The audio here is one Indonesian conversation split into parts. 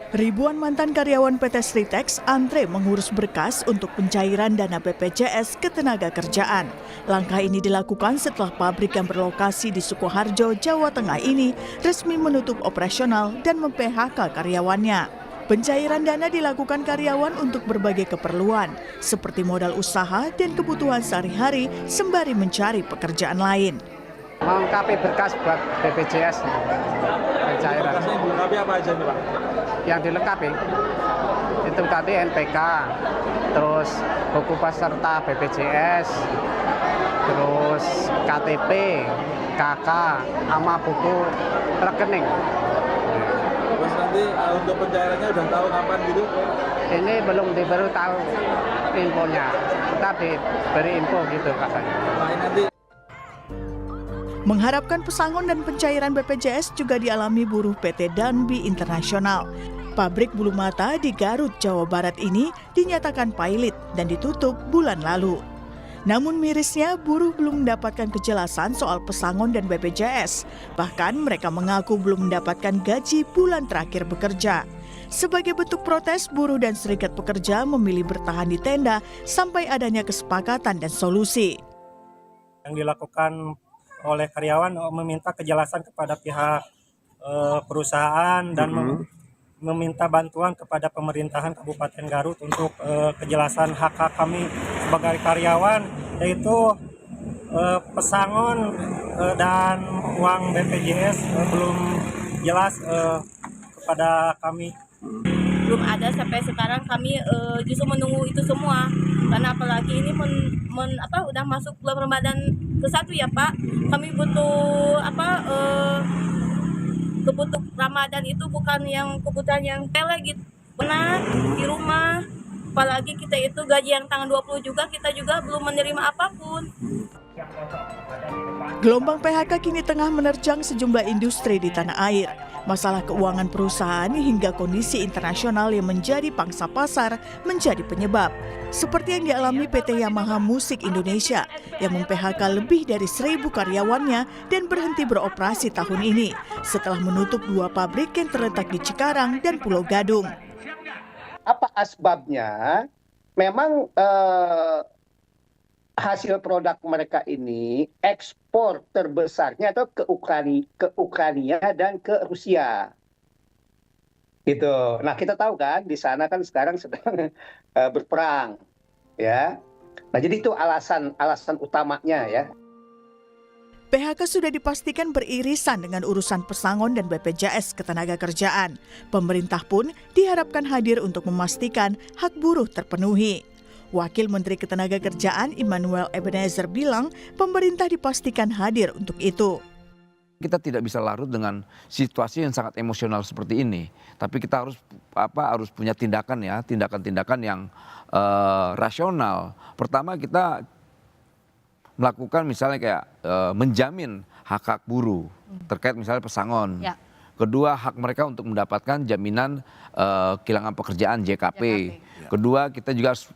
Ribuan mantan karyawan PT Sritex antre mengurus berkas untuk pencairan dana BPJS Ketenagakerjaan. Langkah ini dilakukan setelah pabrik yang berlokasi di Sukoharjo, Jawa Tengah ini resmi menutup operasional dan mem-PHK karyawannya. Pencairan dana dilakukan karyawan untuk berbagai keperluan, seperti modal usaha dan kebutuhan sehari-hari sembari mencari pekerjaan lain. Melengkapi berkas buat BPJS pencairan. Berkasnya dilengkapi apa aja nih Pak? Yang dilengkapi itu tadi NPK, terus buku peserta BPJS, terus KTP, KK, sama buku rekening. Terus nanti untuk pencairannya udah tahu kapan gitu? Ini belum diberi tahu infonya, kita diberi info gitu katanya. Nah, nanti Mengharapkan pesangon dan pencairan BPJS juga dialami buruh PT Danbi Internasional. Pabrik bulu mata di Garut, Jawa Barat ini dinyatakan pilot dan ditutup bulan lalu. Namun mirisnya buruh belum mendapatkan kejelasan soal pesangon dan BPJS. Bahkan mereka mengaku belum mendapatkan gaji bulan terakhir bekerja. Sebagai bentuk protes, buruh dan serikat pekerja memilih bertahan di tenda sampai adanya kesepakatan dan solusi. Yang dilakukan oleh karyawan meminta kejelasan kepada pihak perusahaan dan meminta bantuan kepada pemerintahan Kabupaten Garut untuk kejelasan hak-hak kami sebagai karyawan, yaitu pesangon dan uang BPJS belum jelas kepada kami. Belum ada sampai sekarang, kami justru menunggu itu semua, karena apalagi ini udah masuk bulan Ramadan ke-1 ya Pak. Kami butuh kebutuhan Ramadan itu bukan yang kebutuhan yang sepele gitu. Benar di rumah, apalagi kita itu gaji yang tanggal 20 juga, kita juga belum menerima apapun. Gelombang PHK kini tengah menerjang sejumlah industri di tanah air. Masalah keuangan perusahaan hingga kondisi internasional yang menjadi pangsa pasar menjadi penyebab. Seperti yang dialami PT Yamaha Musik Indonesia yang mem-PHK lebih dari 1.000 karyawannya dan berhenti beroperasi tahun ini setelah menutup 2 pabrik yang terletak di Cikarang dan Pulau Gadung. Apa asbabnya? Memang hasil produk mereka ini ekspor terbesarnya itu ke Ukraina dan ke Rusia. Gitu. Nah, kita tahu kan di sana kan sekarang sedang berperang, ya. Nah, jadi itu alasan utamanya ya. PHK sudah dipastikan beririsan dengan urusan pesangon dan BPJS Ketenagakerjaan. Pemerintah pun diharapkan hadir untuk memastikan hak buruh terpenuhi. Wakil Menteri Ketenagakerjaan Immanuel Ebenezer bilang pemerintah dipastikan hadir untuk itu. Kita tidak bisa larut dengan situasi yang sangat emosional seperti ini, tapi kita harus punya tindakan-tindakan yang rasional. Pertama, kita melakukan misalnya kayak menjamin hak-hak buruh terkait misalnya pesangon. Ya. Kedua, hak mereka untuk mendapatkan jaminan kehilangan pekerjaan JKP. Kedua, kita juga harus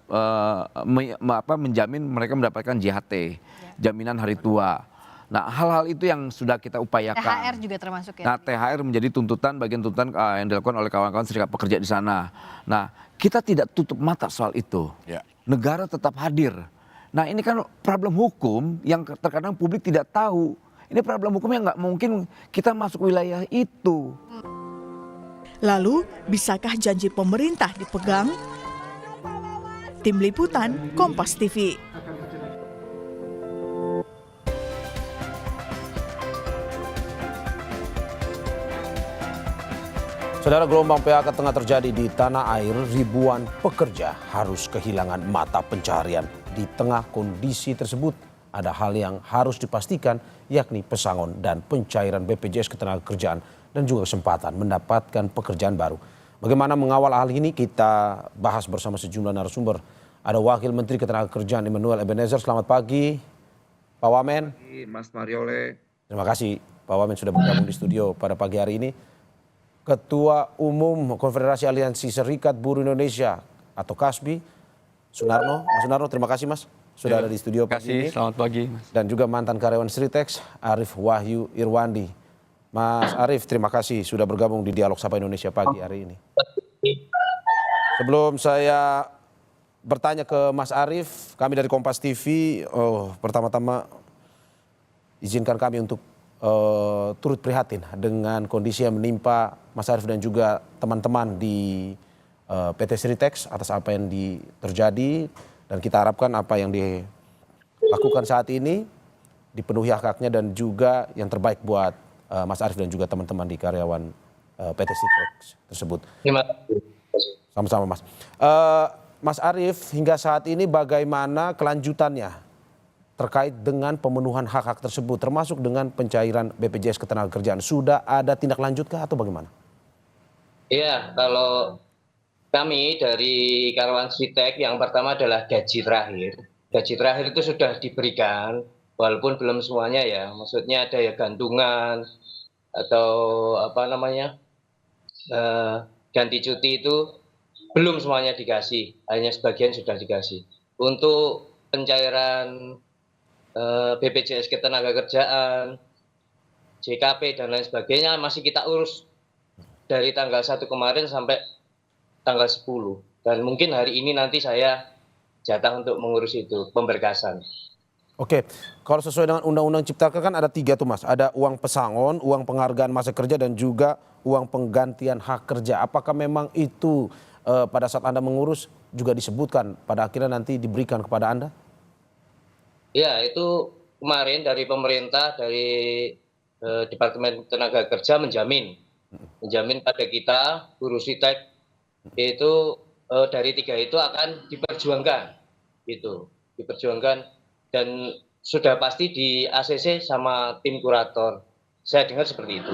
menjamin mereka mendapatkan JHT, jaminan hari tua. Nah, hal-hal itu yang sudah kita upayakan. THR juga termasuk ya? Nah, THR menjadi bagian tuntutan yang dilakukan oleh kawan-kawan serikat pekerja di sana. Nah, kita tidak tutup mata soal itu. Ya. Negara tetap hadir. Nah, ini kan problem hukum yang terkadang publik tidak tahu. Ini problem hukum yang nggak mungkin kita masuk wilayah itu. Lalu, bisakah janji pemerintah dipegang? Tim Liputan, Kompas TV. Saudara, gelombang PHK tengah terjadi di tanah air. Ribuan pekerja harus kehilangan mata pencaharian. Di tengah kondisi tersebut, ada hal yang harus dipastikan, yakni pesangon dan pencairan BPJS Ketenagakerjaan dan juga kesempatan mendapatkan pekerjaan baru. Bagaimana mengawal hal ini kita bahas bersama sejumlah narasumber. Ada Wakil Menteri Ketenagakerjaan Immanuel Ebenezer. Selamat pagi, Pak Wamen. Mas Mariole. Terima kasih Pak Wamen sudah bergabung di studio pada pagi hari ini. Ketua Umum Konfederasi Aliansi Serikat Buruh Indonesia atau KASBI, Sunarno. Mas Sunarno, terima kasih Mas sudah ada di studio pagi ini. Selamat pagi Mas. Dan juga mantan karyawan Sritex, Arief Wahyu Irwandi. Mas Arief, terima kasih sudah bergabung di Dialog Sapa Indonesia pagi hari ini. Sebelum saya bertanya ke Mas Arief, kami dari Kompas TV, pertama-tama izinkan kami untuk turut prihatin dengan kondisi yang menimpa Mas Arief dan juga teman-teman di PT Sritex atas apa yang terjadi, dan kita harapkan apa yang dilakukan saat ini dipenuhi hak-haknya dan juga yang terbaik buat Mas Arief dan juga teman-teman di karyawan PT Sritex tersebut. Terima kasih. Sama-sama Mas. Mas Arief, hingga saat ini bagaimana kelanjutannya terkait dengan pemenuhan hak-hak tersebut, termasuk dengan pencairan BPJS Ketenagakerjaan? Sudah ada tindak lanjutkah atau bagaimana? Iya, kalau kami dari karyawan Sritex, yang pertama adalah gaji terakhir. Gaji terakhir itu sudah diberikan, walaupun belum semuanya ya. Maksudnya ada ya gantungan atau apa namanya ganti cuti itu belum semuanya dikasih, hanya sebagian sudah dikasih. Untuk pencairan BPJS Ketenagakerjaan, JKP dan lain sebagainya masih kita urus dari tanggal 1 kemarin sampai tanggal 10. Dan mungkin hari ini nanti saya jatah untuk mengurus itu, pemberkasan. Oke, kalau sesuai dengan Undang-Undang Cipta Kerja kan ada 3 tuh Mas. Ada uang pesangon, uang penghargaan masa kerja, dan juga uang penggantian hak kerja. Apakah memang itu pada saat Anda mengurus juga disebutkan pada akhirnya nanti diberikan kepada Anda? Ya, itu kemarin dari pemerintah, dari Departemen Tenaga Kerja menjamin pada kita, buruh Sritex, itu dari 3 itu akan diperjuangkan, gitu, diperjuangkan, dan sudah pasti di ACC sama tim kurator. Saya dengar seperti itu.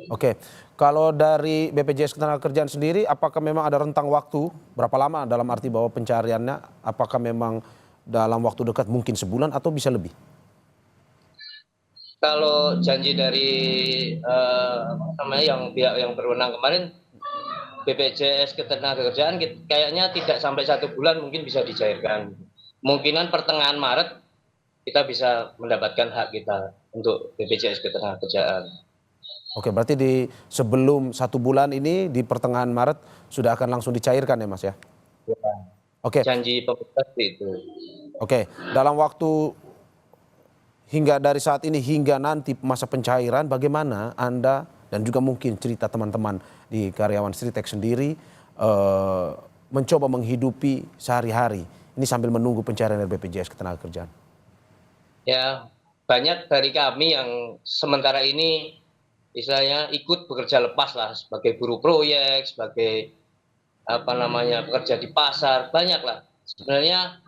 Oke, kalau dari BPJS Ketenagakerjaan sendiri, apakah memang ada rentang waktu berapa lama dalam arti bahwa pencariannya? Apakah memang dalam waktu dekat mungkin sebulan atau bisa lebih? Kalau janji dari yang pihak yang berwenang kemarin, BPJS Ketenagakerjaan kayaknya tidak sampai 1 bulan mungkin bisa dicairkan. Kemungkinan pertengahan Maret kita bisa mendapatkan hak kita untuk BPJS Ketenagakerjaan. Oke, berarti sebelum 1 bulan ini di pertengahan Maret sudah akan langsung dicairkan ya Mas ya? Ya. Oke. Janji pemerintah itu. Oke, dalam waktu hingga dari saat ini hingga nanti masa pencairan, bagaimana Anda dan juga mungkin cerita teman-teman di karyawan Sritex sendiri mencoba menghidupi sehari-hari ini sambil menunggu pencairan dari BPJS Ketenagakerjaan? Ya, banyak dari kami yang sementara ini istilahnya ikut bekerja lepas lah, sebagai buruh proyek, sebagai pekerja di pasar, banyak lah. Sebenarnya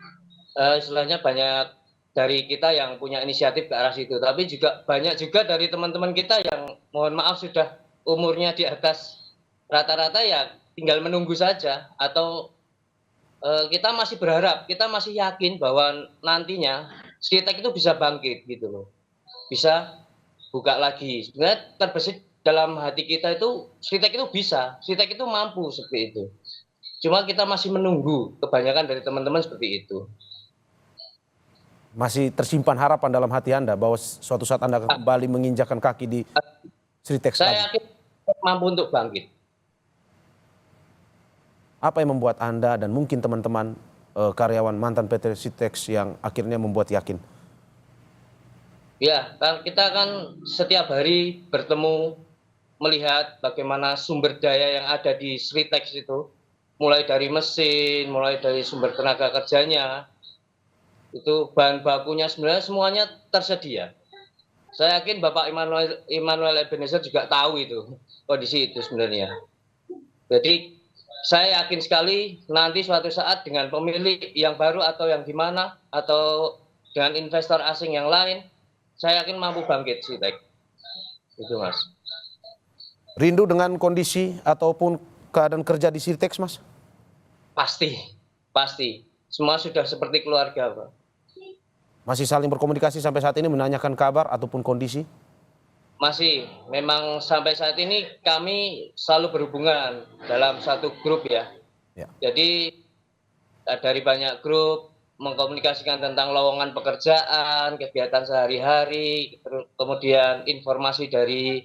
istilahnya banyak dari kita yang punya inisiatif ke arah situ, tapi juga banyak juga dari teman-teman kita yang mohon maaf sudah umurnya di atas rata-rata, ya tinggal menunggu saja, atau kita masih berharap, kita masih yakin bahwa nantinya Sritex itu bisa bangkit gitu loh, bisa buka lagi. Sebenarnya terbesit dalam hati kita itu Sritex itu bisa, Sritex itu mampu seperti itu. Cuma kita masih menunggu, kebanyakan dari teman-teman seperti itu. Masih tersimpan harapan dalam hati Anda bahwa suatu saat Anda akan kembali menginjakkan kaki di Sritex lagi? Saya yakin mampu untuk bangkit. Apa yang membuat Anda dan mungkin teman-teman karyawan mantan PT Sritex yang akhirnya membuat yakin? Ya, kita kan setiap hari bertemu, melihat bagaimana sumber daya yang ada di Sritex itu, mulai dari mesin, mulai dari sumber tenaga kerjanya, itu bahan bakunya sebenarnya semuanya tersedia. Saya yakin Bapak Immanuel Ebenezer juga tahu itu, kondisi itu sebenarnya. Jadi saya yakin sekali nanti suatu saat dengan pemilik yang baru atau yang di mana, atau dengan investor asing yang lain, saya yakin mampu bangkit Sritex. Itu Mas. Rindu dengan kondisi ataupun keadaan kerja di Sritex, Mas? Pasti, pasti. Semua sudah seperti keluarga, Pak. Masih saling berkomunikasi sampai saat ini, menanyakan kabar ataupun kondisi? Masih, memang sampai saat ini kami selalu berhubungan dalam satu grup ya. Jadi dari banyak grup mengkomunikasikan tentang lowongan pekerjaan, kegiatan sehari-hari, kemudian informasi dari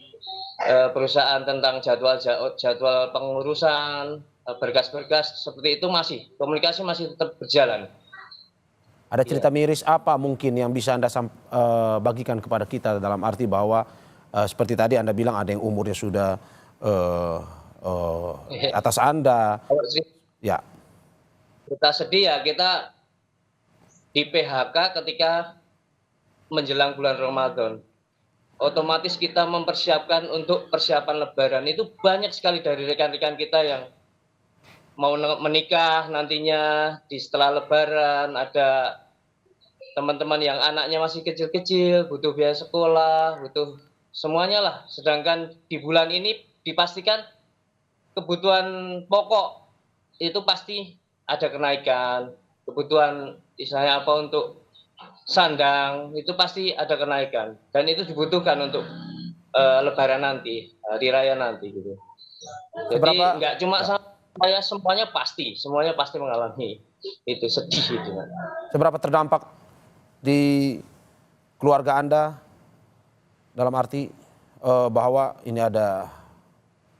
perusahaan tentang jadwal pengurusan, berkas-berkas seperti itu komunikasi masih tetap berjalan. Ada cerita miris apa mungkin yang bisa Anda bagikan kepada kita, dalam arti bahwa seperti tadi Anda bilang ada yang umurnya sudah atas Anda. Kalau sih Ya, kita sedih ya, kita di PHK ketika menjelang bulan Ramadan. Otomatis kita mempersiapkan untuk persiapan Lebaran. Itu banyak sekali dari rekan-rekan kita yang mau menikah nantinya di setelah Lebaran. Ada teman-teman yang anaknya masih kecil-kecil, butuh biaya sekolah, butuh semuanya lah. Sedangkan di bulan ini dipastikan kebutuhan pokok itu pasti ada kenaikan. Kebutuhan misalnya apa untuk sandang itu pasti ada kenaikan, dan itu dibutuhkan untuk Lebaran nanti, hari raya nanti gitu. Jadi nggak cuma saya, semuanya pasti mengalami itu, sedih itu. seberapa terdampak di keluarga Anda, dalam arti bahwa ini ada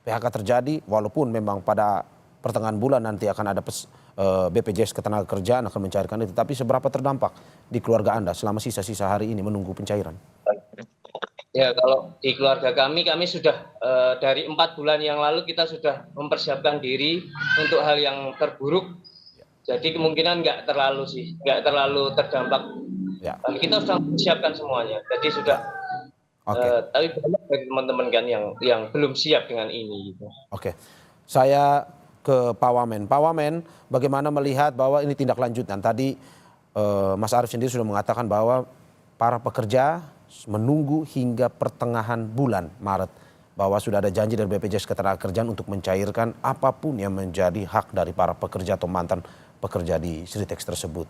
PHK terjadi, walaupun memang pada pertengahan bulan nanti akan ada BPJS Ketenagakerjaan akan mencairkan itu, tapi seberapa terdampak di keluarga Anda selama sisa-sisa hari ini menunggu pencairan? Ya, kalau di keluarga kami sudah dari 4 bulan yang lalu kita sudah mempersiapkan diri untuk hal yang terburuk. Jadi kemungkinan nggak terlalu terdampak. Ya. Kita sudah mempersiapkan semuanya. Jadi sudah. Tapi banyak dari teman-teman kan yang belum siap dengan ini. Gitu. Oke, saya ke Pak Wamen. Pak Wamen, bagaimana melihat bahwa ini tindak lanjutan? Tadi Mas Arief sendiri sudah mengatakan bahwa para pekerja menunggu hingga pertengahan bulan Maret, bahwa sudah ada janji dari BPJS Ketenagakerjaan untuk mencairkan apapun yang menjadi hak dari para pekerja atau mantan pekerja di Sritex tersebut.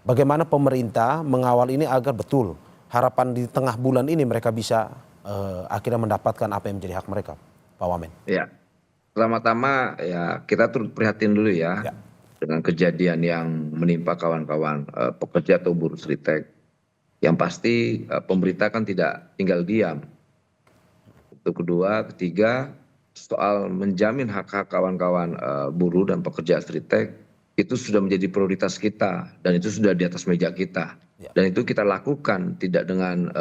Bagaimana pemerintah mengawal ini agar betul harapan di tengah bulan ini mereka bisa akhirnya mendapatkan apa yang menjadi hak mereka, Pak Wamen? Ya, pertama-tama ya kita turut prihatin dulu ya dengan kejadian yang menimpa kawan-kawan pekerja atau buruh Sritex. Yang pasti pemerintah kan tidak tinggal diam. Itu kedua, ketiga, soal menjamin hak-hak kawan-kawan buruh dan pekerja Sritex itu sudah menjadi prioritas kita, dan itu sudah di atas meja kita. Dan itu kita lakukan tidak dengan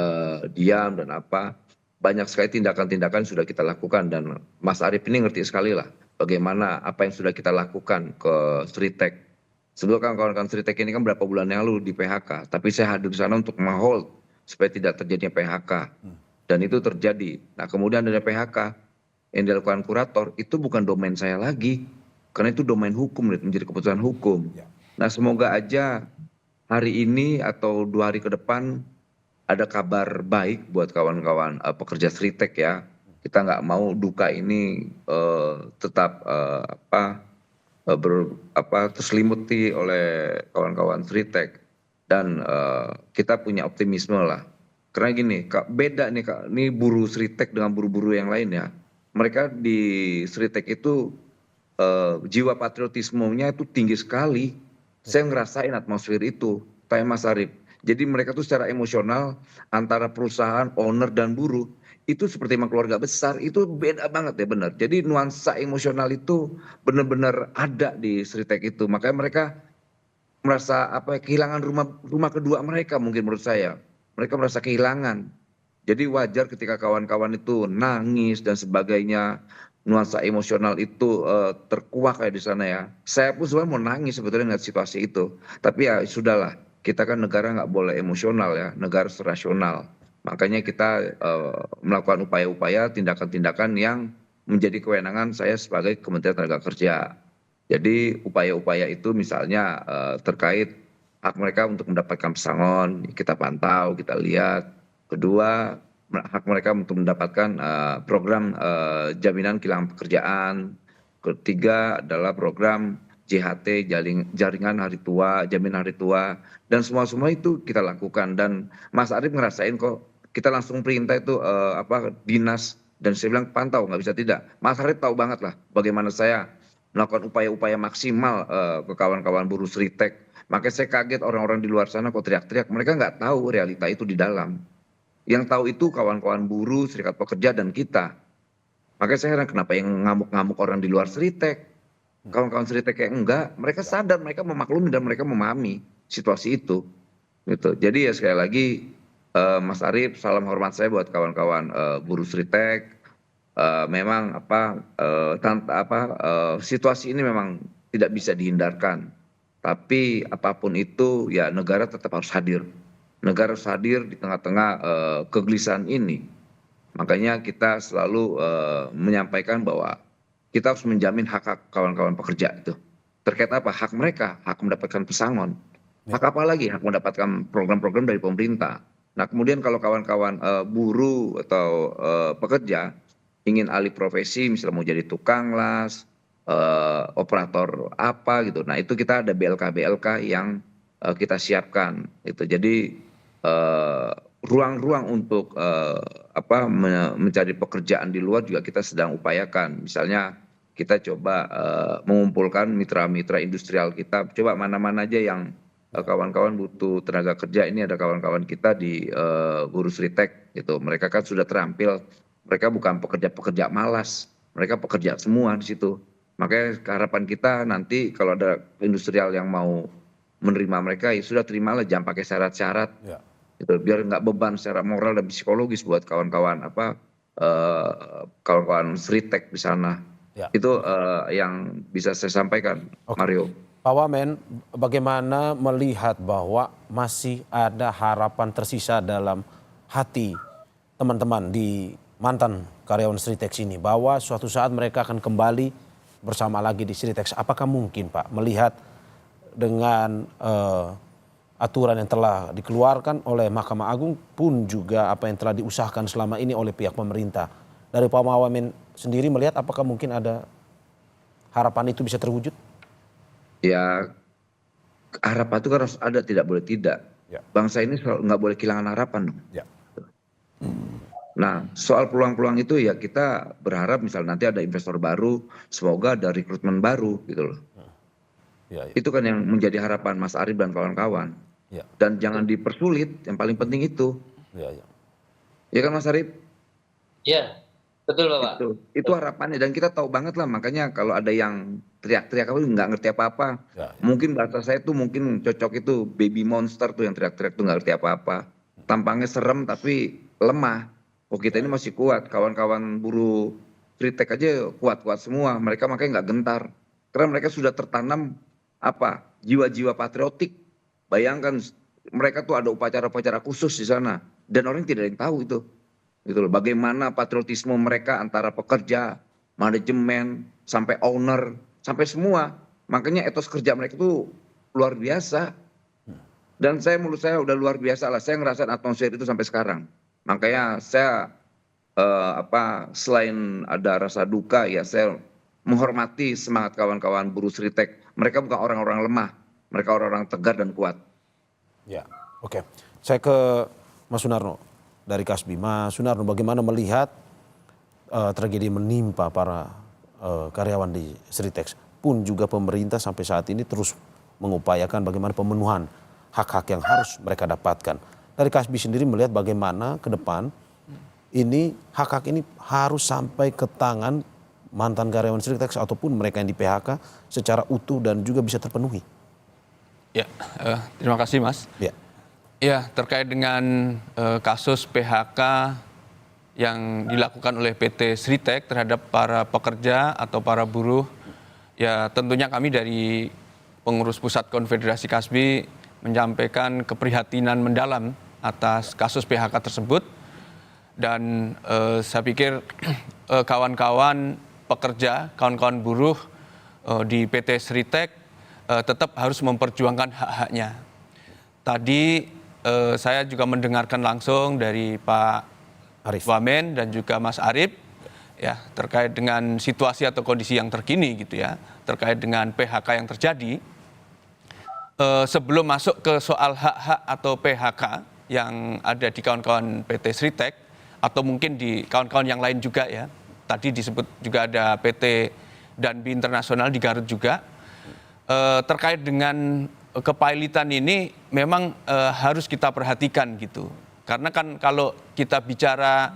diam dan apa. Banyak sekali tindakan-tindakan sudah kita lakukan, dan Mas Arief ini ngerti sekali lah bagaimana apa yang sudah kita lakukan ke Sritex. Sebelumnya kawan-kawan Sritex ini kan berapa bulan yang lalu di PHK, tapi saya hadir di sana untuk menghold supaya tidak terjadinya PHK, dan itu terjadi. Nah kemudian ada PHK yang dilakukan kurator, itu bukan domain saya lagi, karena itu domain hukum, menjadi keputusan hukum. Nah semoga aja hari ini atau 2 hari ke depan ada kabar baik buat kawan-kawan pekerja Sritex ya. Kita nggak mau duka ini tetap terselimuti oleh kawan-kawan Sritex, dan kita punya optimisme lah. Karena gini, beda nih Kak, ini buruh Sritex dengan buruh-buruh yang lain ya. Mereka di Sritex itu jiwa patriotismenya itu tinggi sekali. Saya ngerasain atmosfer itu, kayak Mas Arief. Jadi mereka tuh secara emosional antara perusahaan, owner dan buruh itu seperti emang keluarga besar, itu beda banget ya, benar. Jadi nuansa emosional itu benar-benar ada di Sritex itu. Makanya mereka merasa kehilangan rumah kedua mereka, mungkin menurut saya. Mereka merasa kehilangan. Jadi wajar ketika kawan-kawan itu nangis dan sebagainya. Nuansa emosional itu terkuak kayak di sana ya. Saya pun sebenarnya mau nangis sebetulnya ngeliat situasi itu. Tapi ya sudahlah, kita kan negara nggak boleh emosional ya, negara rasional. Makanya kita melakukan upaya-upaya, tindakan-tindakan yang menjadi kewenangan saya sebagai Kementerian Tenaga Kerja. Jadi upaya-upaya itu misalnya terkait hak mereka untuk mendapatkan pesangon, kita pantau, kita lihat. Kedua, hak mereka untuk mendapatkan program jaminan kehilangan pekerjaan. Ketiga adalah program JHT, jaringan hari tua, jaminan hari tua, dan semua itu kita lakukan. Dan Mas Arief ngerasain kok, kita langsung perintah itu dinas, dan saya bilang pantau, nggak bisa tidak. Mas Arief tahu banget lah bagaimana saya melakukan upaya-upaya maksimal ke kawan-kawan buruh Sritex. Makanya saya kaget orang-orang di luar sana kok teriak-teriak, mereka nggak tahu realita itu di dalam. Yang tahu itu kawan-kawan buruh, serikat pekerja, dan kita. Makanya saya heran kenapa yang ngamuk-ngamuk orang di luar Sritex. Kawan-kawan Seritek kayak enggak, mereka sadar, mereka memaklumi dan mereka memahami situasi itu. Gitu. Jadi ya sekali lagi Mas Arief, salam hormat saya buat kawan-kawan buruh Seritek. Memang situasi ini memang tidak bisa dihindarkan. Tapi apapun itu ya negara tetap harus hadir. Negara harus hadir di tengah-tengah kegelisahan ini. Makanya kita selalu menyampaikan bahwa kita harus menjamin hak-hak kawan-kawan pekerja itu. Terkait apa? Hak mereka, hak mendapatkan pesangon. Hak apa lagi? Hak mendapatkan program-program dari pemerintah. Nah kemudian kalau kawan-kawan buruh atau pekerja ingin alih profesi, misalnya mau jadi tukang las, operator apa gitu. Nah itu kita ada BLK yang kita siapkan. Gitu. Jadi ruang-ruang untuk mencari pekerjaan di luar juga kita sedang upayakan. Misalnya kita coba mengumpulkan mitra-mitra industrial kita. Coba mana-mana aja yang kawan-kawan butuh tenaga kerja. Ini ada kawan-kawan kita di buruh Seritek gitu. Mereka kan sudah terampil. Mereka bukan pekerja-pekerja malas, mereka pekerja semua di situ. Makanya harapan kita nanti kalau ada industrial yang mau menerima mereka, ya sudah terimalah, jangan pakai syarat-syarat. Ya. Gitu, biar nggak beban secara moral dan psikologis buat kawan-kawan kawan-kawan Seritek di sana. Ya. Itu yang bisa saya sampaikan, Mario. Pak Wamen, bagaimana melihat bahwa masih ada harapan tersisa dalam hati teman-teman di mantan karyawan Sritex ini bahwa suatu saat mereka akan kembali bersama lagi di Sritex? Apakah mungkin Pak melihat dengan aturan yang telah dikeluarkan oleh Mahkamah Agung pun juga apa yang telah diusahakan selama ini oleh pihak pemerintah, dari Pak Wamen sendiri melihat apakah mungkin ada harapan itu bisa terwujud? Ya harapan itu kan harus ada, tidak boleh tidak. Ya. Bangsa ini nggak boleh kehilangan harapan. Ya. Nah soal peluang-peluang itu ya kita berharap misalnya nanti ada investor baru, semoga ada rekrutmen baru gitu loh. Ya. Itu kan yang menjadi harapan Mas Arief dan kawan-kawan. Ya. Dan jangan dipersulit, yang paling penting itu. Ya kan Mas Arief? Iya, betul Bapak. Itu harapannya dan kita tahu banget lah, makanya kalau ada yang teriak-teriak apa nggak ngerti apa-apa. Ya. Mungkin bahasa saya tuh mungkin cocok itu baby monster tuh yang teriak-teriak tuh nggak ngerti apa-apa. Tampangnya serem tapi lemah. Oh kita ini masih kuat, kawan-kawan buruh Sritek aja kuat-kuat semua, mereka makanya nggak gentar. Karena mereka sudah tertanam jiwa-jiwa patriotik. Bayangkan mereka tuh ada upacara-upacara khusus di sana. Dan orang tidak ada yang tahu itu. Gitu loh. Bagaimana patriotisme mereka antara pekerja, manajemen, sampai owner, sampai semua. Makanya etos kerja mereka itu luar biasa. Dan menurut saya udah luar biasa lah, saya ngerasain atmosfer itu sampai sekarang. Makanya saya selain ada rasa duka ya saya menghormati semangat kawan-kawan buruh Sritek. Mereka bukan orang-orang lemah, mereka orang-orang tegar dan kuat. Ya, oke. Saya ke Mas Sunarno dari Kasbi. Mas Sunarno, bagaimana melihat tragedi menimpa para karyawan di Sritex? Pun juga pemerintah sampai saat ini terus mengupayakan bagaimana pemenuhan hak-hak yang harus mereka dapatkan. Dari Kasbi sendiri melihat bagaimana ke depan ini hak-hak ini harus sampai ke tangan mantan karyawan Sritex ataupun mereka yang di PHK secara utuh dan juga bisa terpenuhi. Ya, terima kasih Mas. Ya, terkait dengan kasus PHK yang dilakukan oleh PT Sritek terhadap para pekerja atau para buruh, ya tentunya kami dari pengurus pusat Konfederasi Kasbi menyampaikan keprihatinan mendalam atas kasus PHK tersebut. Dan saya pikir kawan-kawan pekerja, kawan-kawan buruh di PT Sritek tetap harus memperjuangkan hak-haknya. Tadi saya juga mendengarkan langsung dari Pak Wamen dan juga Mas Arief ya terkait dengan situasi atau kondisi yang terkini gitu ya, terkait dengan PHK yang terjadi. Sebelum masuk ke soal hak-hak atau PHK yang ada di kawan-kawan PT Sritek atau mungkin di kawan-kawan yang lain juga ya. Tadi disebut juga ada PT Danbi Internasional di Garut juga. Terkait dengan kepailitan ini memang harus kita perhatikan gitu. Karena kan kalau kita bicara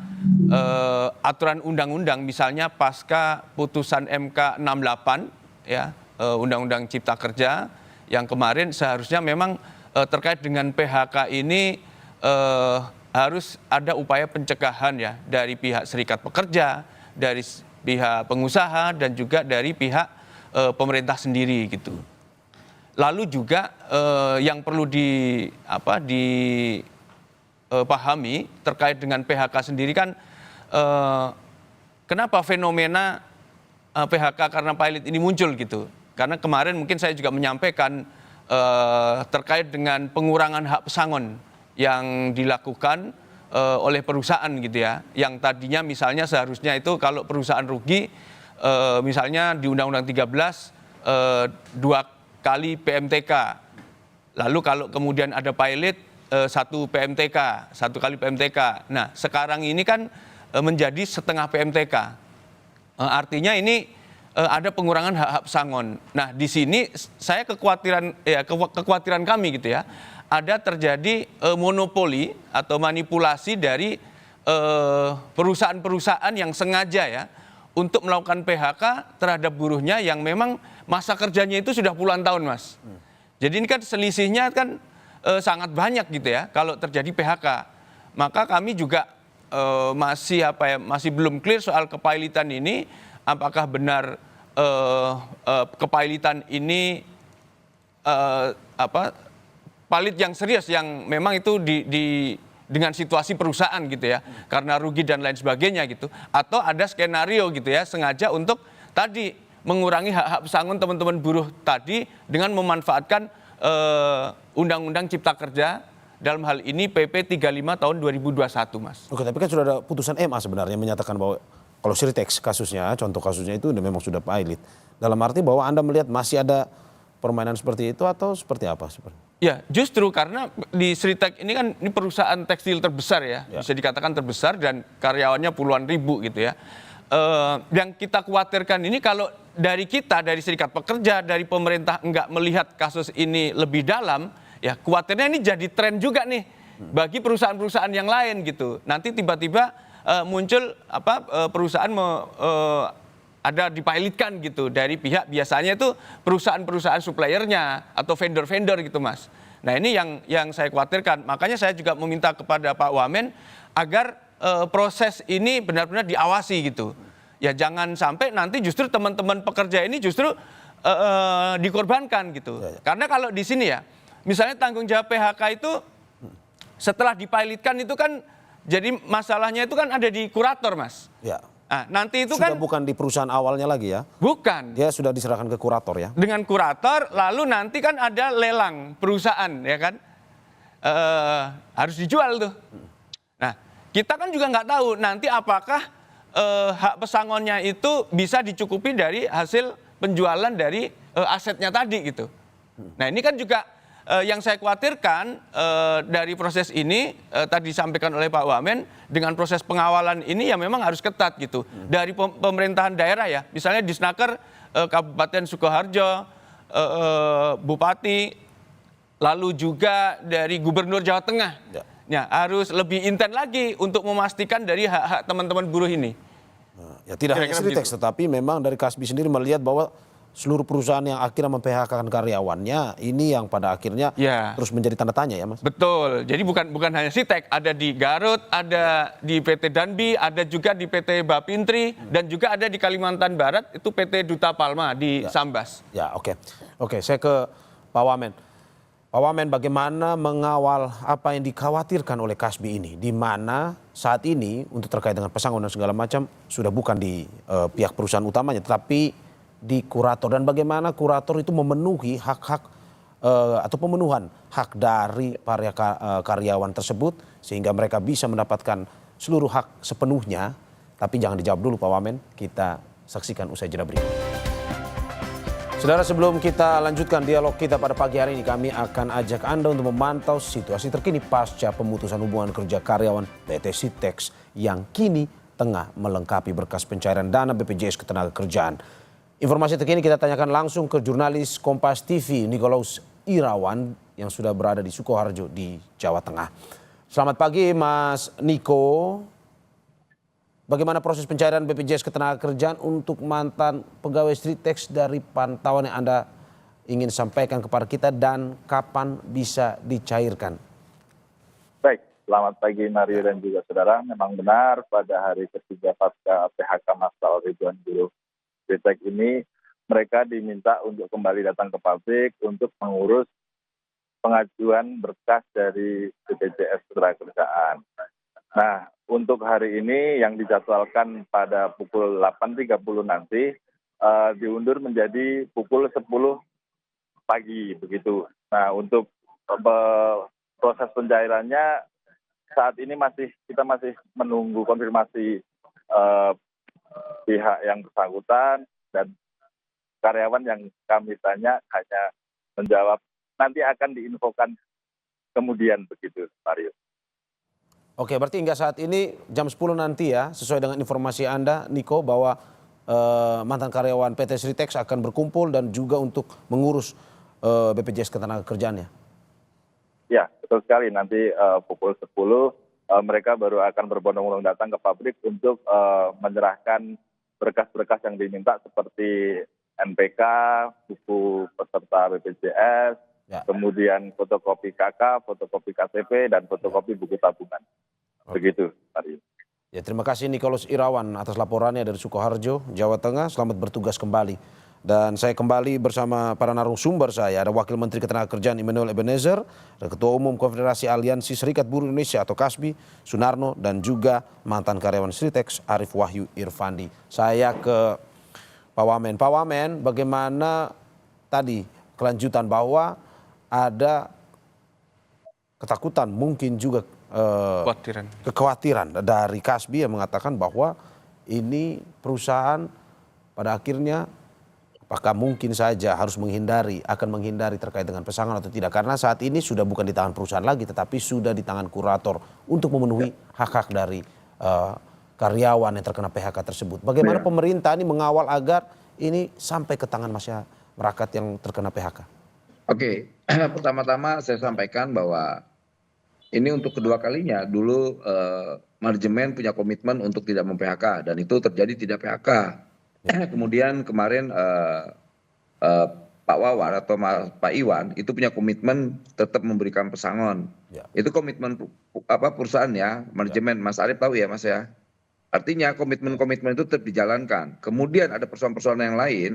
aturan undang-undang misalnya pasca putusan MK 68 ya Undang-Undang Cipta Kerja yang kemarin seharusnya memang terkait dengan PHK ini harus ada upaya pencegahan ya dari pihak serikat pekerja, dari pihak pengusaha dan juga dari pihak pemerintah sendiri gitu. Lalu juga yang perlu dipahami terkait dengan PHK sendiri kan kenapa fenomena PHK karena pilot ini muncul gitu. Karena kemarin mungkin saya juga menyampaikan terkait dengan pengurangan hak pesangon yang dilakukan oleh perusahaan gitu ya. Yang tadinya misalnya seharusnya itu kalau perusahaan rugi misalnya di Undang-Undang 13 2 kali PMTK. Lalu kalau kemudian ada pilot 1 PMTK, 1 kali PMTK. Nah, sekarang ini kan menjadi setengah PMTK. Artinya ini ada pengurangan hak pesangon. Nah, di sini saya kekhawatiran kami gitu ya. Ada terjadi monopoli atau manipulasi dari perusahaan-perusahaan yang sengaja ya untuk melakukan PHK terhadap buruhnya yang memang masa kerjanya itu sudah puluhan tahun, Mas. Jadi ini kan selisihnya kan sangat banyak gitu ya kalau terjadi PHK. Maka kami juga masih belum clear soal kepailitan ini, apakah benar kepailitan ini palit yang serius yang memang itu dengan situasi perusahaan gitu ya, karena rugi dan lain sebagainya gitu, atau ada skenario gitu ya sengaja untuk tadi mengurangi hak-hak pesangon teman-teman buruh tadi dengan memanfaatkan Undang-Undang Cipta Kerja, dalam hal ini PP 35 tahun 2021, Mas. Oke, tapi kan sudah ada putusan MA sebenarnya menyatakan bahwa kalau Sritex kasusnya, contoh kasusnya itu memang sudah pilot. Dalam arti bahwa Anda melihat masih ada permainan seperti itu atau seperti apa sebenarnya? Ya, justru karena di Sritex ini kan ini perusahaan tekstil terbesar ya, bisa dikatakan terbesar dan karyawannya puluhan ribu gitu ya. Yang kita khawatirkan ini kalau dari kita, dari serikat pekerja, dari pemerintah enggak melihat kasus ini lebih dalam, ya khawatirnya ini jadi tren juga nih bagi perusahaan-perusahaan yang lain gitu. Nanti tiba-tiba muncul perusahaan ada dipilotkan gitu dari pihak biasanya itu perusahaan-perusahaan suppliernya atau vendor-vendor gitu, Mas. Nah, ini yang saya khawatirkan. Makanya saya juga meminta kepada Pak Wamen agar proses ini benar-benar diawasi gitu. Ya jangan sampai nanti justru teman-teman pekerja ini justru dikorbankan gitu. Karena kalau di sini ya, misalnya tanggung jawab PHK itu setelah dipilotkan itu kan jadi masalahnya itu kan ada di kurator, Mas. Ya. Nah, nanti itu sudah kan bukan di perusahaan awalnya lagi ya? Bukan. Dia sudah diserahkan ke kurator ya? Dengan kurator, lalu nanti kan ada lelang perusahaan ya kan, harus dijual tuh. Nah, kita kan juga nggak tahu nanti apakah hak pesangonnya itu bisa dicukupi dari hasil penjualan dari asetnya tadi gitu. Nah, ini kan juga yang saya khawatirkan dari proses ini tadi disampaikan oleh Pak Wamen, dengan proses pengawalan ini ya memang harus ketat gitu. Dari pemerintahan daerah ya, misalnya di Snaker Kabupaten Sukoharjo, Bupati, lalu juga dari Gubernur Jawa Tengah. Ya, harus lebih intens lagi untuk memastikan dari hak-hak teman-teman buruh ini. Ya tidak hanya Sritex, tetapi memang dari Kasbi sendiri melihat bahwa seluruh perusahaan yang akhirnya mem-PHK-kan karyawannya ini yang pada akhirnya terus menjadi tanda tanya ya, Mas? Betul. Jadi bukan hanya Sritex, ada di Garut, ada di PT Danbi, ada juga di PT Bapintri, dan juga ada di Kalimantan Barat itu PT Duta Palma di Sambas. Ya, oke. Oke, saya ke Pak Wamen. Pak Wamen, bagaimana mengawal apa yang dikhawatirkan oleh Kasbi ini, di mana saat ini untuk terkait dengan pesangon dan segala macam sudah bukan di pihak perusahaan utamanya, tetapi di kurator, dan bagaimana kurator itu memenuhi hak-hak atau pemenuhan hak dari para karyawan tersebut sehingga mereka bisa mendapatkan seluruh hak sepenuhnya. Tapi jangan dijawab dulu Pak Wamen, kita saksikan usai jeda berikut. Saudara, sebelum kita lanjutkan dialog kita pada pagi hari ini, kami akan ajak Anda untuk memantau situasi terkini pasca pemutusan hubungan kerja karyawan PT Sritex yang kini tengah melengkapi berkas pencairan dana BPJS Ketenagakerjaan. Informasi terkini kita tanyakan langsung ke jurnalis Kompas TV Nikolaus Irawan yang sudah berada di Sukoharjo di Jawa Tengah. Selamat pagi Mas Niko. bagaimana proses pencairan BPJS Ketenagakerjaan untuk mantan pegawai Sritex dari pantauan yang Anda ingin sampaikan kepada kita dan kapan bisa dicairkan? Baik, selamat pagi Mario dan juga saudara. Memang benar pada hari ketiga pasca PHK massal ribuan buruh Sritex ini, mereka diminta untuk kembali datang ke pabrik untuk mengurus pengajuan berkas dari BPJS Ketenagakerjaan. Nah, untuk hari ini yang dijadwalkan pada pukul 8.30 nanti diundur menjadi pukul 10 pagi begitu. Nah, untuk proses pencairannya saat ini kita masih menunggu konfirmasi pihak yang bersangkutan, dan karyawan yang kami tanya hanya menjawab nanti akan diinfokan kemudian begitu, Mario. Oke, berarti hingga saat ini jam 10 nanti ya, sesuai dengan informasi Anda, Niko, bahwa mantan karyawan PT Sritex akan berkumpul dan juga untuk mengurus BPJS Ketenagakerjaannya. Ya, betul sekali. Nanti pukul 10 mereka baru akan berbondong-bondong datang ke pabrik untuk menyerahkan berkas-berkas yang diminta seperti NPK, buku peserta BPJS, kemudian fotokopi KK, fotokopi KTP, dan fotokopi buku tabungan. Begitu, Mario. Ya, terima kasih Nicholas Irawan atas laporannya dari Sukoharjo, Jawa Tengah. Selamat bertugas kembali. Dan saya kembali bersama para narasumber saya. Ada Wakil Menteri Ketenagakerjaan Immanuel Ebenezer, ada Ketua Umum Konfederasi Aliansi Serikat Buruh Indonesia atau KASBI, Sunarno, dan juga mantan karyawan Sritex Arif Wahyu Irfandi. Saya ke Pak Wamen. Pak Wamen, bagaimana tadi kelanjutan bahwa ada ketakutan, mungkin juga kekhawatiran dari KASBI yang mengatakan bahwa ini perusahaan pada akhirnya apakah mungkin saja harus akan menghindari terkait dengan pesangon atau tidak, karena saat ini sudah bukan di tangan perusahaan lagi tetapi sudah di tangan kurator untuk memenuhi hak-hak dari karyawan yang terkena PHK tersebut. Bagaimana pemerintah ini mengawal agar ini sampai ke tangan masyarakat yang terkena PHK? Oke, pertama-tama saya sampaikan bahwa ini untuk kedua kalinya. Dulu manajemen punya komitmen untuk tidak mem-PHK dan itu terjadi tidak PHK. Kemudian kemarin Pak Wawar atau Pak Iwan itu punya komitmen tetap memberikan pesangon. Itu komitmen perusahaan ya, manajemen. Mas Arief tahu ya Mas ya. Artinya komitmen-komitmen itu tetap dijalankan. Kemudian ada persoalan-persoalan yang lain,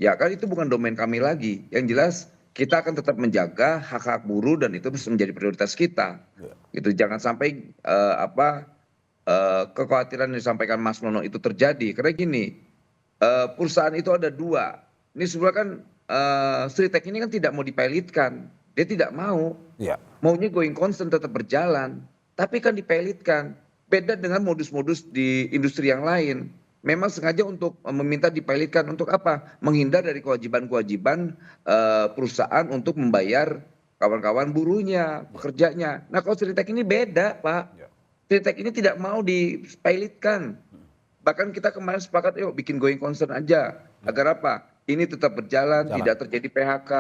ya kan itu bukan domain kami lagi. Yang jelas kita akan tetap menjaga hak-hak buruh dan itu menjadi prioritas kita. Gitu, jangan sampai kekhawatiran yang disampaikan Mas Nono itu terjadi. Karena gini, perusahaan itu ada dua. Ini sebenarnya kan Sritex ini kan tidak mau dipilotkan. Dia tidak mau. Maunya going concern tetap berjalan. Tapi kan dipilotkan. Beda dengan modus-modus di industri yang lain. Memang sengaja untuk meminta dipilotkan untuk apa? Menghindar dari kewajiban-kewajiban perusahaan untuk membayar kawan-kawan buruhnya, pekerjanya. Nah kalau Sritex ini beda Pak. Sritex ini tidak mau dipilotkan. Bahkan kita kemarin sepakat yuk bikin going concern aja. Agar apa? Ini tetap berjalan, tidak terjadi PHK.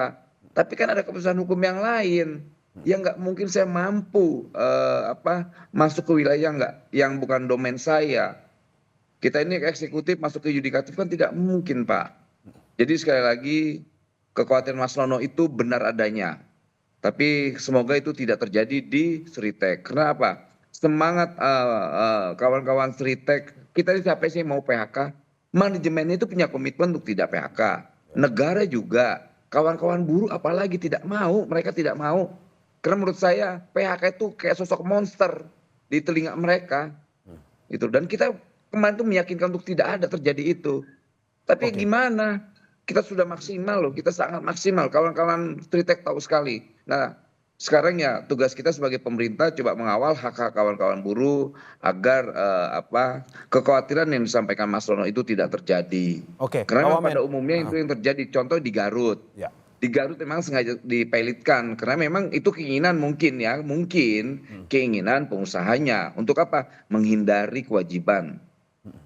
Tapi kan ada keputusan hukum yang lain. Ya nggak mungkin saya mampu masuk ke wilayah yang bukan domain saya. Kita ini eksekutif masuk ke yudikatif kan tidak mungkin Pak. Jadi sekali lagi kekhawatiran Mas Nono itu benar adanya. Tapi semoga itu tidak terjadi di Sritex. Karena apa? Semangat kawan-kawan Sritex, kita ini siapa sih mau PHK? Manajemen itu punya komitmen untuk tidak PHK. Negara juga, kawan-kawan buruh apalagi tidak mau, mereka tidak mau. Karena menurut saya PHK itu kayak sosok monster di telinga mereka. Itu. Dan kita kemarin itu meyakinkan untuk tidak ada terjadi itu. Tapi gimana? Kita sudah maksimal loh, kita sangat maksimal. Kawan-kawan Sritex tahu sekali. Nah sekarang ya tugas kita sebagai pemerintah coba mengawal hak-hak kawan-kawan buruh agar kekhawatiran yang disampaikan Mas Rono itu tidak terjadi. Karena pada umumnya itu yang terjadi. Contoh di Garut. Di Garut memang sengaja dipilotkan karena memang itu keinginan mungkin keinginan pengusahanya untuk apa? Menghindari kewajiban.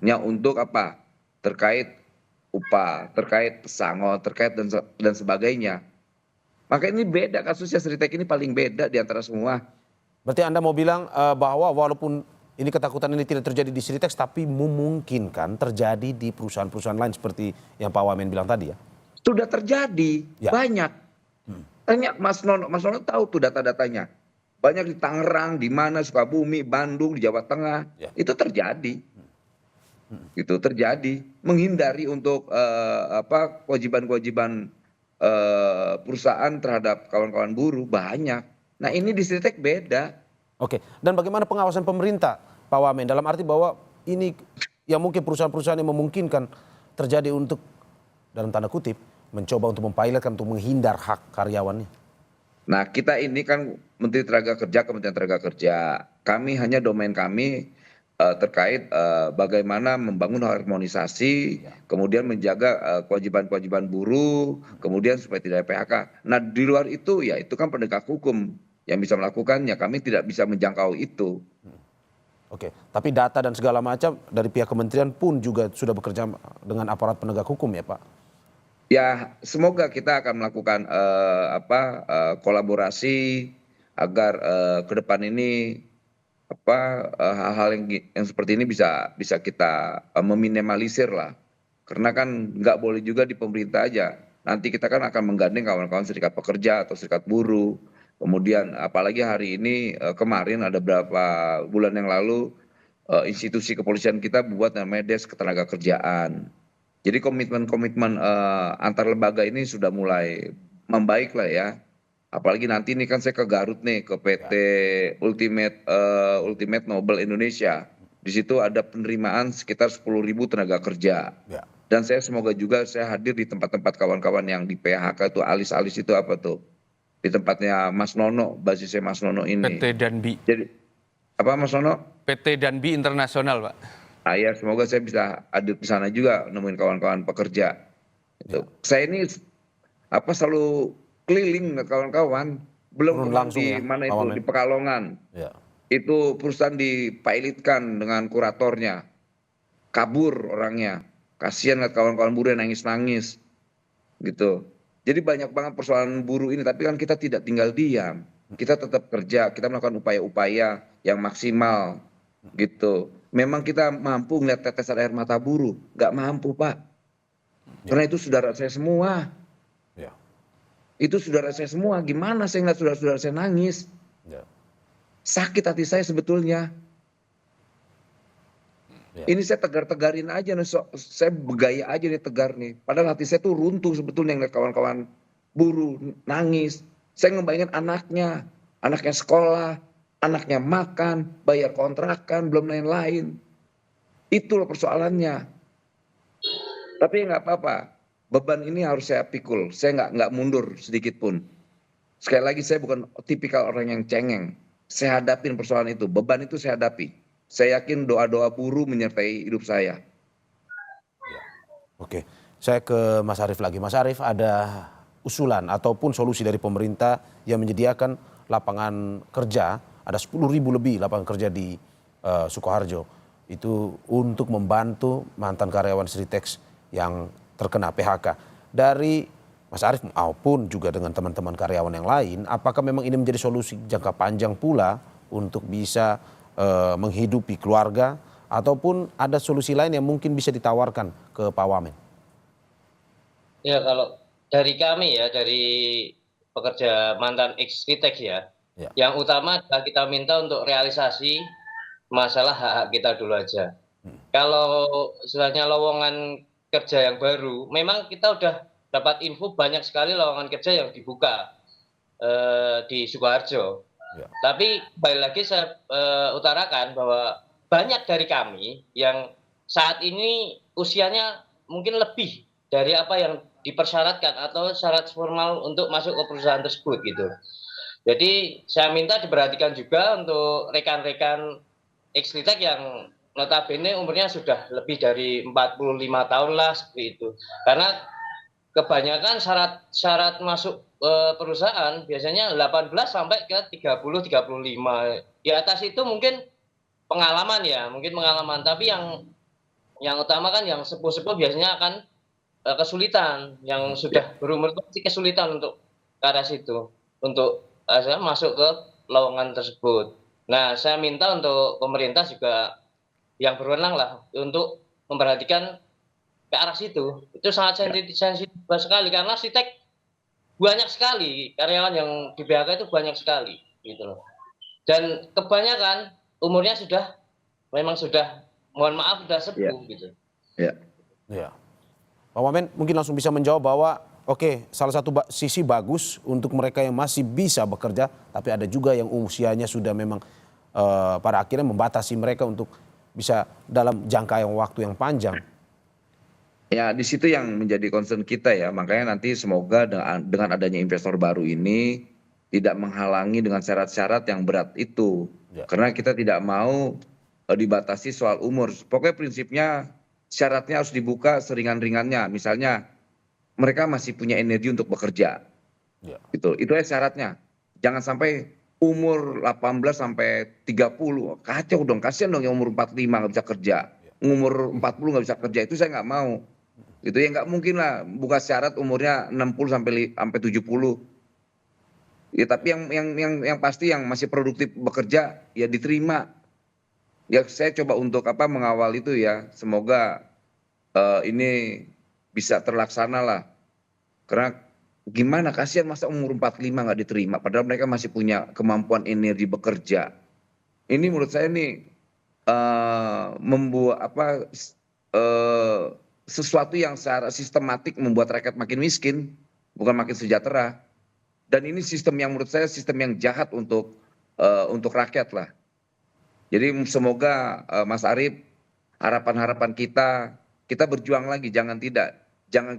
Untuk apa? Terkait upah, terkait pesangon, terkait dan sebagainya. Maka ini beda kasusnya, Sritex ini paling beda di antara semua. Berarti Anda mau bilang bahwa walaupun ini ketakutan ini tidak terjadi di Sritex tapi memungkinkan terjadi di perusahaan-perusahaan lain seperti yang Pak Wamen bilang tadi ya? Sudah terjadi, banyak. Tanya Mas Nono tahu tuh data-datanya. Banyak di Tangerang, di mana Sukabumi, Bandung, di Jawa Tengah, itu terjadi. Itu terjadi, menghindari untuk kewajiban-kewajiban perusahaan terhadap kawan-kawan buruh banyak. Nah ini di Sritex beda. Oke, dan bagaimana pengawasan pemerintah, Pak Wamen? Dalam arti bahwa ini yang mungkin perusahaan-perusahaan yang memungkinkan terjadi untuk, dalam tanda kutip, mencoba untuk mempilotkan, untuk menghindar hak karyawannya. Nah kita ini kan Menteri Tenaga Kerja, Kementerian Tenaga Kerja. Kami hanya domain kami terkait bagaimana membangun harmonisasi, kemudian menjaga kewajiban-kewajiban buruh, kemudian supaya tidak ada PHK. Nah di luar itu ya itu kan penegak hukum yang bisa melakukannya, kami tidak bisa menjangkau itu. Oke, tapi data dan segala macam dari pihak kementerian pun juga sudah bekerja dengan aparat penegak hukum ya Pak? Ya semoga kita akan melakukan kolaborasi agar ke depan ini hal-hal yang seperti ini bisa kita meminimalisir lah. Karena kan nggak boleh juga di pemerintah aja. Nanti kita kan akan menggandeng kawan-kawan serikat pekerja atau serikat buruh. Kemudian apalagi hari ini kemarin ada beberapa bulan yang lalu institusi kepolisian kita buat namanya Desk Ketenagakerjaan. Jadi komitmen-komitmen antar lembaga ini sudah mulai membaik lah ya. Apalagi nanti ini kan saya ke Garut nih, ke PT Ultimate Nobel Indonesia. Di situ ada penerimaan sekitar 10.000 tenaga kerja. Dan saya semoga juga saya hadir di tempat-tempat kawan-kawan yang di PHK itu alis-alis itu apa tuh? Di tempatnya Mas Nono, basisnya Mas Nono ini. PT Danbi. Jadi apa Mas Nono? PT Danbi Internasional, Pak. Ya semoga saya bisa hadir di sana juga nemuin kawan-kawan pekerja. Itu. Saya ini selalu keliling ke kawan-kawan, belum langsung di mana itu di Pekalongan. Itu perusahaan dipilotkan dengan kuratornya. Kabur orangnya. Kasihan lihat kawan-kawan buruh yang nangis-nangis. Gitu. Jadi banyak banget persoalan buruh ini, tapi kan kita tidak tinggal diam. Kita tetap kerja, kita melakukan upaya-upaya yang maksimal. Gitu. Memang kita mampu melihat tetesan air mata buruh, nggak mampu Pak. Karena itu saudara saya semua. Itu saudara saya semua, gimana saya ngeliat saudara-saudara saya nangis. Sakit hati saya sebetulnya. Ini saya tegar-tegarin aja, saya bergaya aja nih tegar nih. Padahal hati saya tuh runtuh sebetulnya ngeliat kawan-kawan buruh nangis. Saya ngebayangin anaknya sekolah, anaknya makan, bayar kontrakan, belum lain-lain. Itulah persoalannya. Tapi nggak apa-apa, beban ini harus saya pikul. Saya nggak mundur sedikit pun. Sekali lagi saya bukan tipikal orang yang cengeng. Saya hadapin persoalan itu, beban itu saya hadapi. Saya yakin doa-doa buruh menyertai hidup saya. Oke, saya ke Mas Arief lagi. Mas Arief, ada usulan ataupun solusi dari pemerintah yang menyediakan lapangan kerja, ada 10.000 lebih lapangan kerja di Sukoharjo. Itu untuk membantu mantan karyawan Sritex yang terkena PHK. Dari Mas Arief maupun juga dengan teman-teman karyawan yang lain, apakah memang ini menjadi solusi jangka panjang pula untuk bisa menghidupi keluarga, ataupun ada solusi lain yang mungkin bisa ditawarkan ke Pak Wamen? Ya kalau dari kami ya, dari pekerja mantan ex-Sritex ya, yang utama adalah kita minta untuk realisasi masalah hak-hak kita dulu aja. Kalau istilahnya lowongan kerja yang baru, memang kita udah dapat info banyak sekali lowongan kerja yang dibuka di Sukoharjo. Tapi kembali lagi saya utarakan bahwa banyak dari kami yang saat ini usianya mungkin lebih dari apa yang dipersyaratkan atau syarat formal untuk masuk ke perusahaan tersebut gitu. Jadi saya minta diperhatikan juga untuk rekan-rekan ex-Sritex yang notabene umurnya sudah lebih dari 45 tahun lah seperti itu. Karena kebanyakan syarat masuk perusahaan biasanya 18 sampai ke 30 35. Di atas itu mungkin pengalaman ya, tapi yang utama kan yang sepuh-sepuh biasanya akan kesulitan, yang sudah berumur pasti kesulitan untuk ke arah situ, untuk masuk ke lowongan tersebut. Nah, saya minta untuk pemerintah juga yang berwenang lah untuk memperhatikan ke arah situ. Itu sangat sensitif sekali karena Sitek banyak sekali karyawan yang di PHK itu banyak sekali gitu loh. Dan kebanyakan umurnya memang sudah mohon maaf sudah sepuh gitu. Ya. Pak Wamen mungkin langsung bisa menjawab bahwa oke, salah satu sisi bagus untuk mereka yang masih bisa bekerja, tapi ada juga yang usianya sudah memang pada akhirnya membatasi mereka untuk bisa dalam jangka waktu yang panjang. Ya, di situ yang menjadi concern kita ya. Makanya nanti semoga dengan adanya investor baru ini tidak menghalangi dengan syarat-syarat yang berat itu. Karena kita tidak mau dibatasi soal umur. Pokoknya prinsipnya syaratnya harus dibuka seringan-ringannya. Misalnya mereka masih punya energi untuk bekerja. Gitu. Itu syaratnya. Jangan sampai umur 18 sampai 30. Kacau dong, kasihan dong yang umur 45 nggak bisa kerja. Umur 40 nggak bisa kerja, itu saya nggak mau. Itu ya nggak mungkin lah buka syarat umurnya 60 sampai 70. Ya tapi yang pasti yang masih produktif bekerja ya diterima. Ya saya coba untuk mengawal itu ya. Semoga ini bisa terlaksana lah. Karena gimana kasihan masa umur 45 nggak diterima padahal mereka masih punya kemampuan energi bekerja. Ini menurut saya nih membuat sesuatu yang secara sistematik membuat rakyat makin miskin, bukan makin sejahtera. Dan ini sistem yang menurut saya sistem yang jahat untuk rakyat lah. Jadi semoga Mas Arief, harapan-harapan kita berjuang lagi, jangan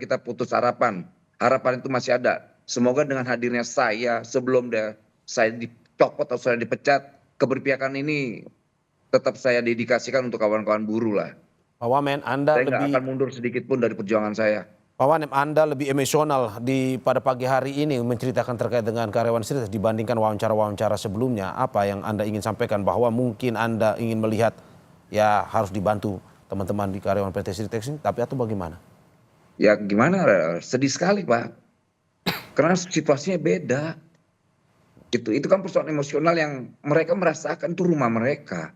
kita putus harapan. Harapan itu masih ada. Semoga dengan hadirnya saya sebelum saya dicopot atau saya dipecat, keberpihakan ini tetap saya dedikasikan untuk kawan-kawan buruh lah. Pak Wamen, Anda saya nggak akan mundur sedikit pun dari perjuangan saya. Pak Wamen, Anda lebih emosional pada pagi hari ini menceritakan terkait dengan karyawan Sritek dibandingkan wawancara-wawancara sebelumnya. Apa yang Anda ingin sampaikan bahwa mungkin Anda ingin melihat ya harus dibantu teman-teman di karyawan PT Sritek ini, tapi atau bagaimana? Ya gimana, sedih sekali Pak. Karena situasinya beda. Itu kan persoalan emosional yang mereka merasakan itu rumah mereka.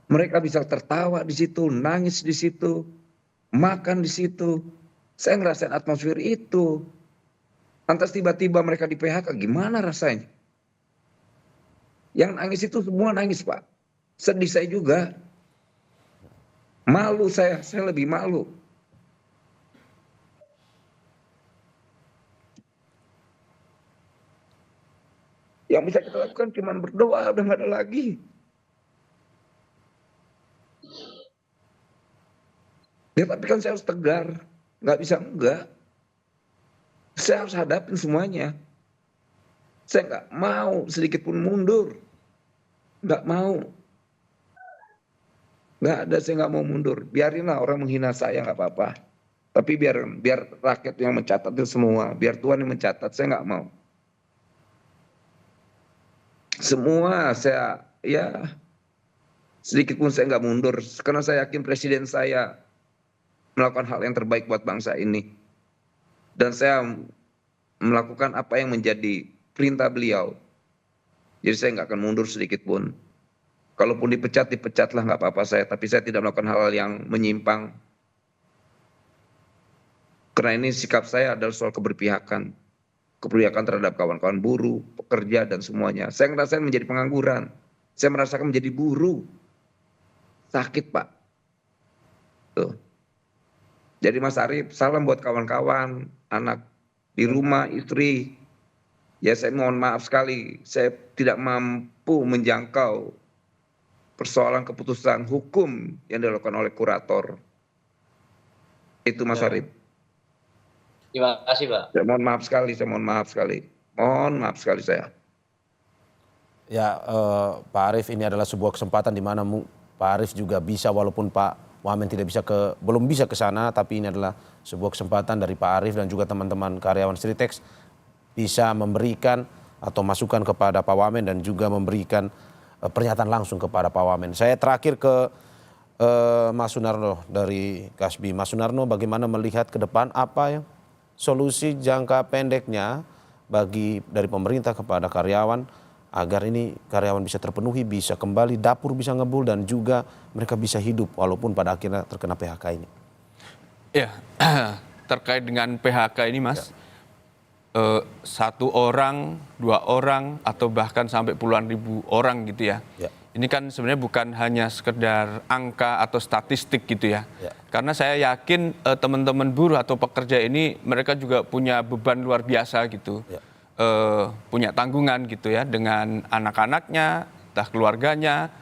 Mereka bisa tertawa di situ, nangis di situ, makan di situ. Saya ngerasain atmosfer itu. Lantas tiba-tiba mereka di PHK, gimana rasanya? Yang nangis itu semua nangis Pak. Sedih saya juga. Malu saya lebih malu. Yang bisa kita lakukan cuma berdoa, udah nggak ada lagi. Ya tapi kan saya harus tegar, nggak bisa enggak. Saya harus hadapin semuanya. Saya nggak mau sedikit pun mundur, nggak mau. Nggak ada, saya nggak mau mundur. Biarinlah orang menghina saya nggak apa-apa. Tapi biar rakyat yang mencatat itu semua, biar Tuhan yang mencatat, saya nggak mau. Semua saya ya sedikit pun saya nggak mundur karena saya yakin presiden saya melakukan hal yang terbaik buat bangsa ini. Dan saya melakukan apa yang menjadi perintah beliau. Jadi saya nggak akan mundur sedikit pun. Kalaupun dipecatlah nggak apa-apa saya. Tapi saya tidak melakukan hal yang menyimpang. Karena ini sikap saya adalah soal keberpihakan. Keberpihakan terhadap kawan-kawan buruh, pekerja dan semuanya. Saya ngerasain menjadi pengangguran. Saya merasakan menjadi buruh. Sakit Pak. Tuh. Jadi Mas Arief, salam buat kawan-kawan, anak di rumah, istri. Ya saya mohon maaf sekali, saya tidak mampu menjangkau persoalan keputusan hukum yang dilakukan oleh kurator. Itu Mas Arief. Terima kasih Pak. Saya mohon maaf sekali, Mohon maaf sekali saya. Ya Pak Arief, ini adalah sebuah kesempatan di mana Pak Arief juga bisa, walaupun Pak Wamen belum bisa ke sana, tapi ini adalah sebuah kesempatan dari Pak Arief dan juga teman-teman karyawan Sritek bisa memberikan atau masukan kepada Pak Wamen dan juga memberikan pernyataan langsung kepada Pak Wamen. Saya terakhir ke Mas Sunarno dari Kasbi. Mas Sunarno, bagaimana melihat ke depan apa yang solusi jangka pendeknya dari pemerintah kepada karyawan agar ini karyawan bisa terpenuhi, bisa kembali, dapur bisa ngebul, dan juga mereka bisa hidup walaupun pada akhirnya terkena PHK ini? Ya, terkait dengan PHK ini Mas, satu orang, 2 orang, atau bahkan sampai puluhan ribu orang gitu ya. Ini kan sebenarnya bukan hanya sekedar angka atau statistik gitu ya. Karena saya yakin teman-teman buruh atau pekerja ini mereka juga punya beban luar biasa gitu. Punya tanggungan gitu ya dengan anak-anaknya, entah keluarganya,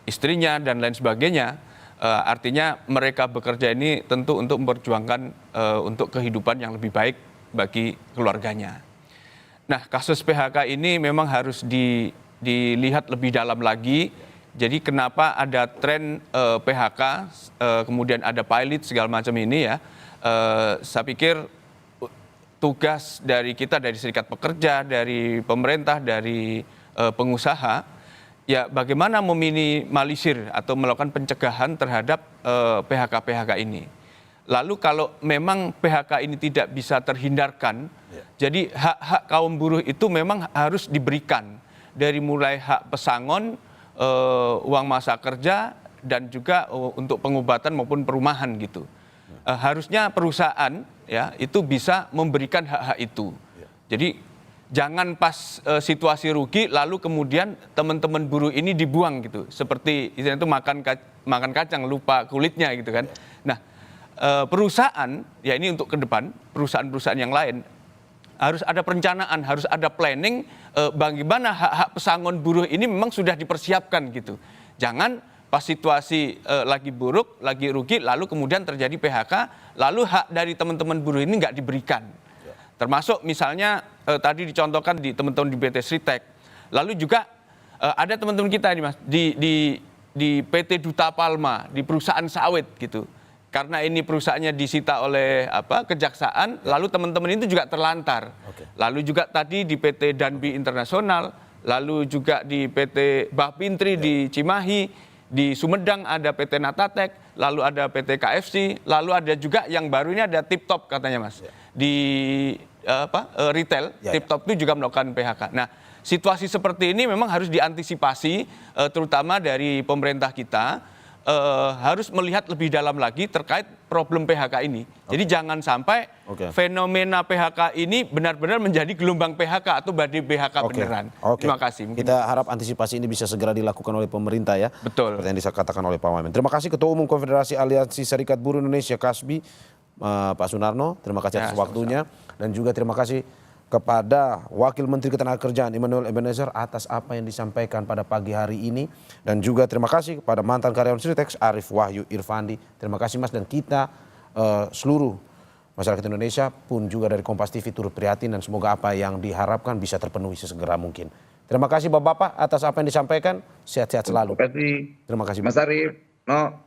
istrinya dan lain sebagainya. Artinya mereka bekerja ini tentu untuk memperjuangkan untuk kehidupan yang lebih baik bagi keluarganya. Nah, kasus PHK ini memang harus dilihat lebih dalam lagi. Jadi kenapa ada tren PHK, kemudian ada pilot segala macam ini ya. Saya pikir tugas dari kita, dari serikat pekerja, dari pemerintah, dari pengusaha, ya bagaimana meminimalisir atau melakukan pencegahan terhadap PHK-PHK ini. Lalu kalau memang PHK ini tidak bisa terhindarkan, jadi hak-hak kaum buruh itu memang harus diberikan. Dari mulai hak pesangon, uang masa kerja, dan juga untuk pengobatan maupun perumahan gitu. Harusnya perusahaan ya itu bisa memberikan hak-hak itu. Jadi jangan pas situasi rugi lalu kemudian teman-teman buruh ini dibuang gitu. Seperti istilahnya itu makan kacang lupa kulitnya gitu kan. Nah, perusahaan ya ini untuk ke depan perusahaan-perusahaan yang lain harus ada perencanaan, harus ada planning bagaimana hak-hak pesangon buruh ini memang sudah dipersiapkan gitu. Jangan pas situasi lagi buruk, lagi rugi, lalu kemudian terjadi PHK, lalu hak dari teman-teman buruh ini nggak diberikan. Termasuk misalnya tadi dicontohkan di teman-teman di PT Sritek. Lalu juga ada teman-teman kita ini Mas, di PT Duta Palma, di perusahaan sawit gitu. Karena ini perusahaannya disita oleh kejaksaan, lalu teman-teman itu juga terlantar. Lalu juga tadi di PT Danbi Internasional, lalu juga di PT Bapintri di Cimahi, di Sumedang ada PT Natatek, lalu ada PT KFC, lalu ada juga yang baru ini ada Tip Top katanya Mas. Di retail, Tip Top itu juga melakukan PHK. Nah, situasi seperti ini memang harus diantisipasi terutama dari pemerintah kita. Harus melihat lebih dalam lagi terkait problem PHK ini. Jadi jangan sampai fenomena PHK ini benar-benar menjadi gelombang PHK atau badai PHK beneran. Terima kasih. Kita harap antisipasi ini bisa segera dilakukan oleh pemerintah ya. Betul. Seperti yang dikatakan oleh Pak Wamen. Terima kasih Ketua Umum Konfederasi Aliansi Serikat Buruh Indonesia Kasbi, Pak Sunarno. Terima kasih atas waktunya. Dan juga terima kasih kepada Wakil Menteri Ketenagakerjaan Immanuel Ebenezer atas apa yang disampaikan pada pagi hari ini. Dan juga terima kasih kepada mantan karyawan Sritek Arif Wahyu Irfandi. Terima kasih Mas, dan kita seluruh masyarakat Indonesia pun juga dari Kompas TV turut prihatin dan semoga apa yang diharapkan bisa terpenuhi sesegera mungkin. Terima kasih Bapak-Bapak atas apa yang disampaikan. Sehat-sehat selalu. Terima kasih. Terima kasih Mas Arif. No.